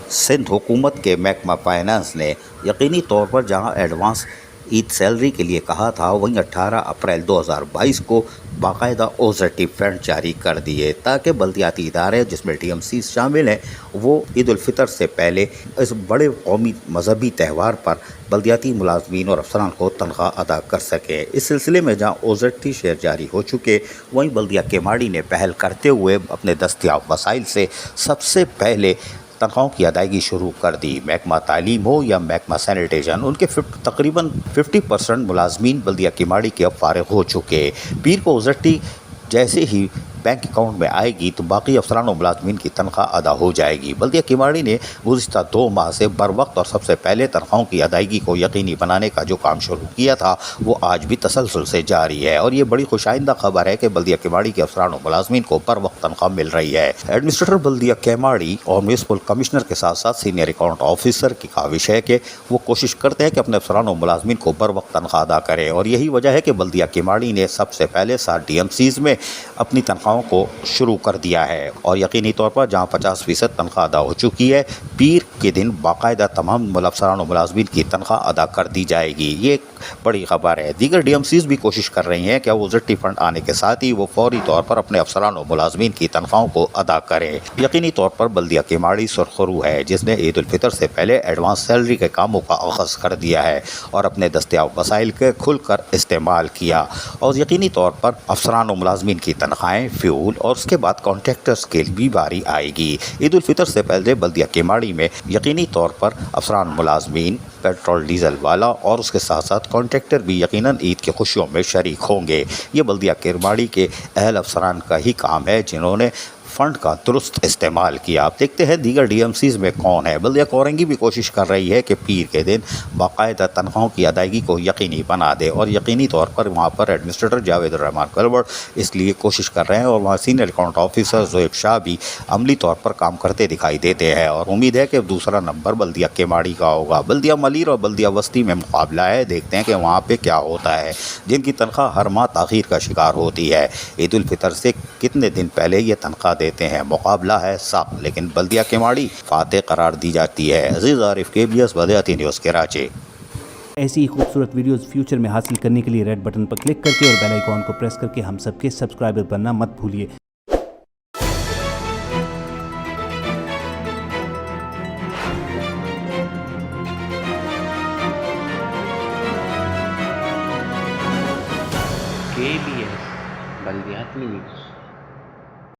सिंध हुकूमत के महकमा फाइनेंस ने यकीनी तौर पर जहां एडवांस ईद सैलरी के लिए कहा था, वहीं 18 अप्रैल 2022 को बाकायदा ओज़ेटी फंड जारी कर दिए ताकि बल्दियाती इदारे जिसमें DMC शामिल हैं वो ईद उल फितर से पहले इस बड़े कौमी मजहबी त्यौहार पर बल्दियाती मुलाजमीन और अफसरान को तनख्वाह अदा कर सकें। इस सिलसिले में जहाँ ओज़ेटी शेयर जारी हो चुके, वहीं बल्दिया केमाड़ी ने पहल करते हुए अपने दस्तियाब वसाइल से सबसे पहले तनख्वाहों की अदायगी शुरू कर दी। महकमा तालीम हो या महकमा सैनिटेशन, उनके तकरीबन 50% मुलाजमीन बल्दिया केमाड़ी के अब फारिग हो चुके। पीर को ओज़ेटी जैसे ही बैंक अकाउंट में आएगी तो बाकी अफसरान और मुलाजमीन की तनख्वाह अदा हो जाएगी। बल्दिया केमाड़ी ने गुज़िश्ता 2 माह से बर वक्त और सबसे पहले तनख्वाहों की अदायगी को यकीनी बनाने का जो काम शुरू किया था वो आज भी तसलसल से जारी है और ये बड़ी खुशाइंदा खबर है कि बल्दिया केमाड़ी के अफसरान और मुलाजमीन को बर वक्त तनख्वाह मिल रही है। एडमिनिस्ट्रेटर बल्दिया केमाड़ी और म्यूनसिपल कमिश्नर के साथ साथ सीनियर अकाउंट ऑफिसर की काविश है कि वो कोशिश करते हैं कि अपने अफसरान और मुलाजमीन को बर वक्त तनख्वाह अदा करें और यही वजह है कि बल्दिया केमाड़ी ने सबसे पहले 7 DMCs में अपनी तनख्वाहों को शुरू कर दिया है और यकीनी तौर पर जहां 50% तनख्वाह अदा हो चुकी है, पीर के दिन बाकायदा तमाम अफसरान और मुलाजमीन की तनख्वाह अदा कर दी जाएगी। ये एक बड़ी खबर है। दीगर DMCs भी कोशिश कर रही हैं कि ओज़ेटी फंड आने के साथ ही वो फौरी तौर पर अपने अफसरान और मुलाजमीन की तनख्वाहों को अदा करें। यकीनी तौर पर बल्दिया केमाड़ी सुरखरू है जिसने ईद उल फितर से पहले एडवांस सैलरी के कामों का आगाज़ कर दिया है और अपने दस्तियाब वसाइल के खुलकर इस्तेमाल किया और यकीनी तौर पर अफसरान और मुलाजमीन की तनख्वाहें, फ्यूल और उसके बाद कॉन्ट्रैक्टर्स की भी बारी आएगी। ईद उल फितर से पहले बल्दिया केमाड़ी में यकीनी तौर पर अफसरान मुलाजमीन, पेट्रोल डीजल वाला और उसके साथ साथ कॉन्ट्रैक्टर भी यकीनन ईद की खुशियों में शरीक होंगे। ये बल्दिया केमाड़ी के अहल अफसरान का ही काम है जिन्होंने फ़ंड का दुरुस्त इस्तेमाल किया। आप देखते हैं दीगर DMCs में कौन है। बल्दिया कोरंगी भी कोशिश कर रही है कि पीर के दिन बाकायदा तनख्वाहों की अदायगी को यकीनी बना दे और यकीनी तौर पर वहाँ पर एडमिनिस्ट्रेटर जावेद रहमान कलवड़ इसलिए कोशिश कर रहे हैं और वहाँ senior account officer Zoeb Shah भी अमली तौर पर काम करते दिखाई देते हैं और उम्मीद है कि दूसरा नंबर बल्दिया केमाड़ी का होगा। बल्दिया मलीर और बल्दिया वस्ती में मुकाबला है, देखते हैं कि वहाँ पर क्या होता है। जिनकी तनख्वाह हर माह ताख़ीर का शिकार होती है, ईद उल फितर से कितने दिन पहले ये तनख्वाह देते हैं। मुकाबला है सख्त, लेकिन बल्दिया केमाड़ी फातेह करार दी जाती है। अजीज़ आरिफ, KBS बल्दियाती न्यूज़ कराची। ऐसी ही खूबसूरत वीडियोस फ्यूचर में हासिल करने के लिए रेड बटन पर क्लिक करके और बेल आइकॉन को प्रेस करके हम सबके सब्सक्राइबर बनना मत भूलिए। KBS बल्दियाती न्यूज़।